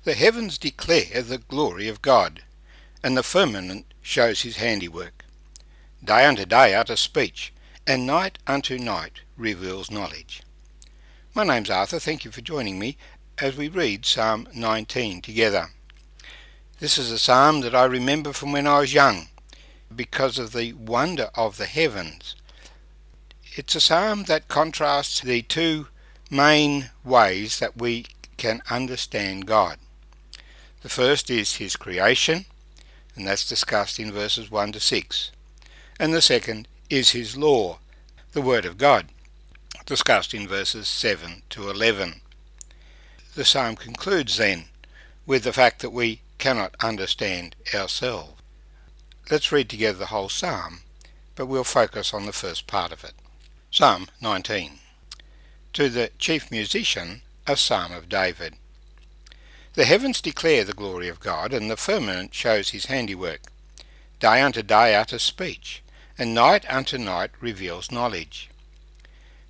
The heavens declare the glory of God, and the firmament shows his handiwork. Day unto day utters speech, and night unto night reveals knowledge. My name's Arthur. Thank you for joining me as we read Psalm 19 together. This is a psalm that I remember from when I was young, because of the wonder of the heavens. It's a psalm that contrasts the two main ways that we can understand God. The first is his creation, and that's discussed in verses 1 to 6. And the second is his law, the Word of God, discussed in verses 7 to 11. The psalm concludes then with the fact that we cannot understand ourselves. Let's read together the whole psalm, but we'll focus on the first part of it. Psalm 19. To the chief musician, a psalm of David. The heavens declare the glory of God, and the firmament shows his handiwork. Day unto day utters speech, and night unto night reveals knowledge.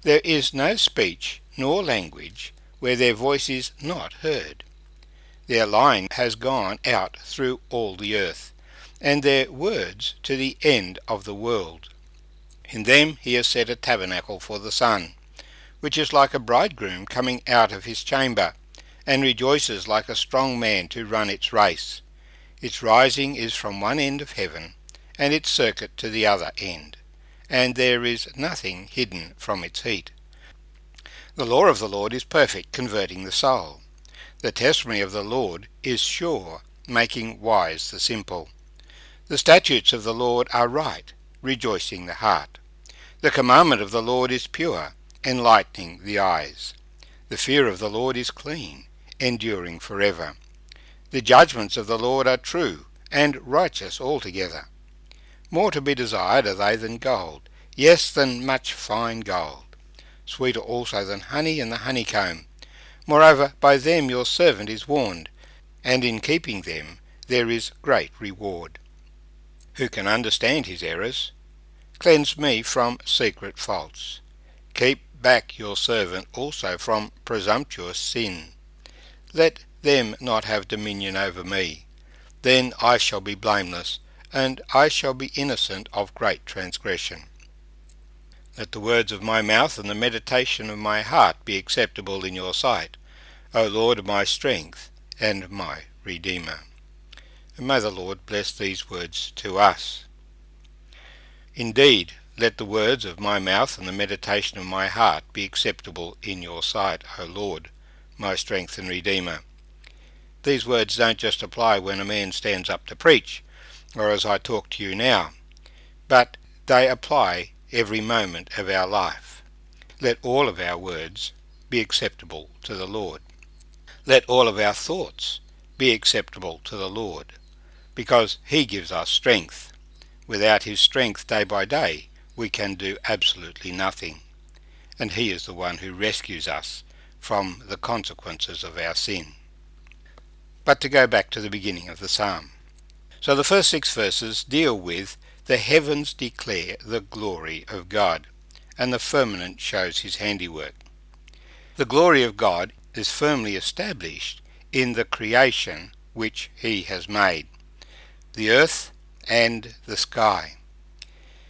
There is no speech nor language where their voice is not heard. Their line has gone out through all the earth, and their words to the end of the world. In them he has set a tabernacle for the sun, which is like a bridegroom coming out of his chamber, and rejoices like a strong man to run its race. Its rising is from one end of heaven, and its circuit to the other end, and there is nothing hidden from its heat. The law of the Lord is perfect, converting the soul. The testimony of the Lord is sure, making wise the simple. The statutes of the Lord are right, rejoicing the heart. The commandment of the Lord is pure, enlightening the eyes. The fear of the Lord is clean, enduring forever. The judgments of the Lord are true, and righteous altogether. More to be desired are they than gold, yes, than much fine gold. Sweeter also than honey and the honeycomb. Moreover, by them your servant is warned, and in keeping them there is great reward. Who can understand his errors? Cleanse me from secret faults. Keep back your servant also from presumptuous sin. Let them not have dominion over me. Then I shall be blameless, and I shall be innocent of great transgression. Let the words of my mouth and the meditation of my heart be acceptable in your sight, O Lord, my strength and my Redeemer. And may the Lord bless these words to us. Indeed, let the words of my mouth and the meditation of my heart be acceptable in your sight, O Lord, my strength and Redeemer. These words don't just apply when a man stands up to preach, or as I talk to you now, but they apply every moment of our life. Let all of our words be acceptable to the Lord. Let all of our thoughts be acceptable to the Lord, because he gives us strength. Without his strength day by day, we can do absolutely nothing, and he is the one who rescues us from the consequences of our sin. But to go back to the beginning of the psalm. So the first 6 verses deal with the heavens declare the glory of God, and the firmament shows his handiwork. The glory of God is firmly established in the creation which he has made, the earth and the sky.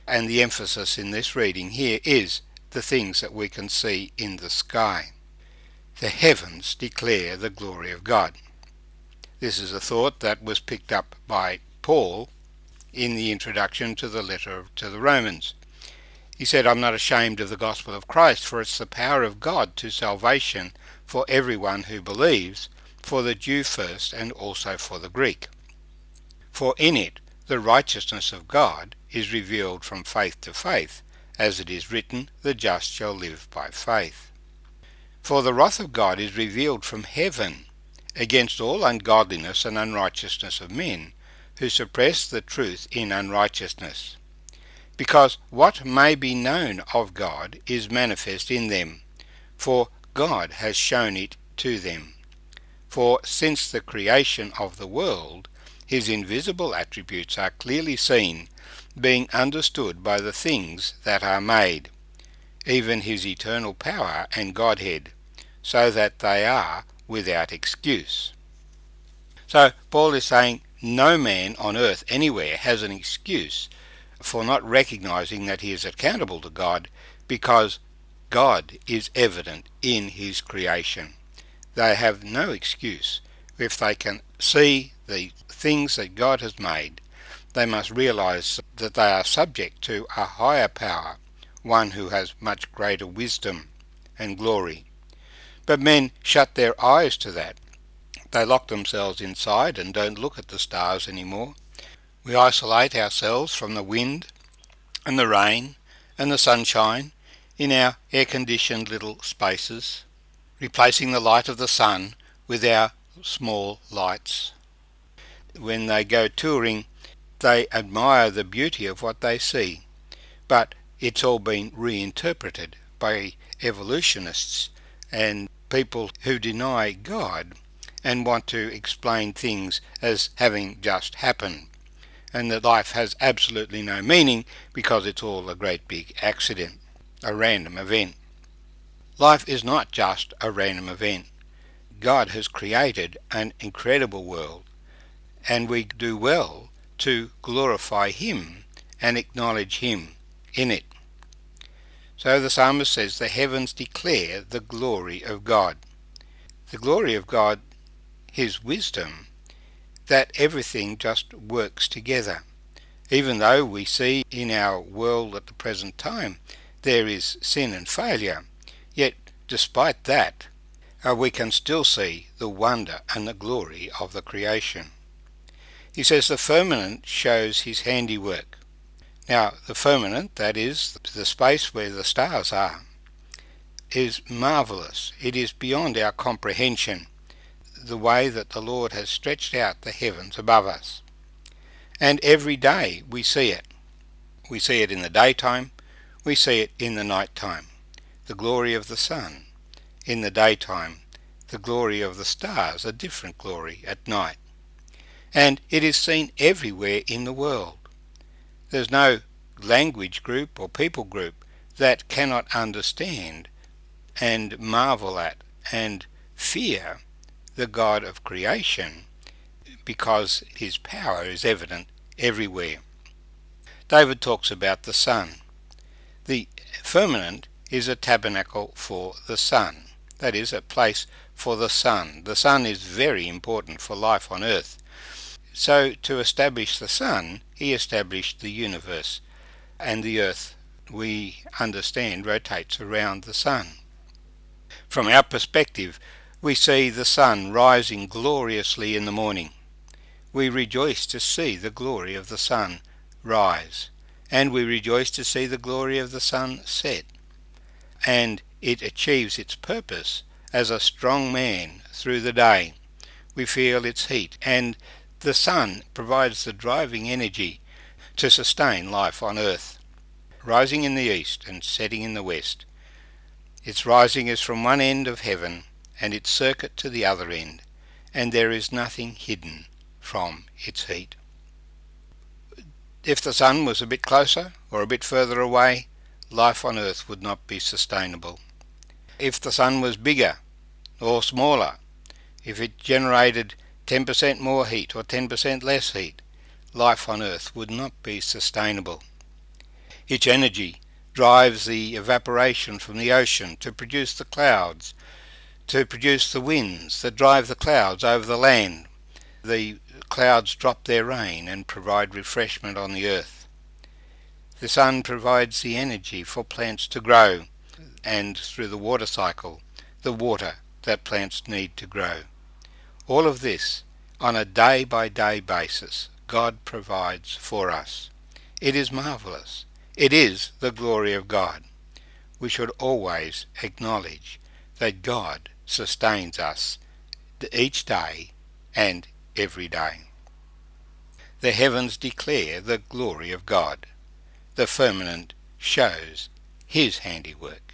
And the emphasis in this reading here is the things that we can see in the sky. The heavens declare the glory of God. This is a thought that was picked up by Paul in the introduction to the letter to the Romans. He said, I'm not ashamed of the gospel of Christ, for it's the power of God to salvation for everyone who believes, for the Jew first and also for the Greek. For in it the righteousness of God is revealed from faith to faith, as it is written, the just shall live by faith. For the wrath of God is revealed from heaven against all ungodliness and unrighteousness of men, who suppress the truth in unrighteousness. Because what may be known of God is manifest in them, for God has shown it to them. For since the creation of the world, his invisible attributes are clearly seen, being understood by the things that are made, even his eternal power and Godhead, so that they are without excuse. So Paul is saying no man on earth anywhere has an excuse for not recognizing that he is accountable to God, because God is evident in his creation. They have no excuse. If they can see the things that God has made, they must realize that they are subject to a higher power, one who has much greater wisdom and glory. But men shut their eyes to that. They lock themselves inside and don't look at the stars anymore. We isolate ourselves from the wind and the rain and the sunshine in our air-conditioned little spaces, replacing the light of the sun with our small lights. When they go touring, they admire the beauty of what they see, but it's all been reinterpreted by evolutionists and people who deny God and want to explain things as having just happened, and that life has absolutely no meaning because it's all a great big accident, a random event. Life is not just a random event. God has created an incredible world, and we do well to glorify him and acknowledge him in it. So the psalmist says, the heavens declare the glory of God. The glory of God, his wisdom, that everything just works together. Even though we see in our world at the present time there is sin and failure, yet despite that we can still see the wonder and the glory of the creation. He says the firmament shows his handiwork. Now the firmament, that is the space where the stars are, is marvellous. It is beyond our comprehension, the way that the Lord has stretched out the heavens above us. And every day we see it. We see it in the daytime, we see it in the night time. The glory of the sun in the daytime, the glory of the stars, a different glory at night. And it is seen everywhere in the world. There's no language group or people group that cannot understand and marvel at and fear the God of creation, because his power is evident everywhere. David talks about the sun. The firmament is a tabernacle for the sun. That is, a place for the sun. The sun is very important for life on earth. So to establish the sun, he established the universe, and the earth, we understand, rotates around the sun. From our perspective, we see the sun rising gloriously in the morning. We rejoice to see the glory of the sun rise, and we rejoice to see the glory of the sun set. And it achieves its purpose as a strong man through the day. We feel its heat, and the sun provides the driving energy to sustain life on earth. Rising in the east and setting in the west. Its rising is from one end of heaven and its circuit to the other end, and there is nothing hidden from its heat. If the sun was a bit closer or a bit further away, life on earth would not be sustainable. If the sun was bigger or smaller, if it generated 10% more heat or 10% less heat, life on earth would not be sustainable. Its energy drives the evaporation from the ocean to produce the clouds, to produce the winds that drive the clouds over the land. The clouds drop their rain and provide refreshment on the earth. The sun provides the energy for plants to grow, and through the water cycle, the water that plants need to grow. All of this, on a day-by-day basis, God provides for us. It is marvellous. It is the glory of God. We should always acknowledge that God sustains us each day and every day. The heavens declare the glory of God. The firmament shows his handiwork.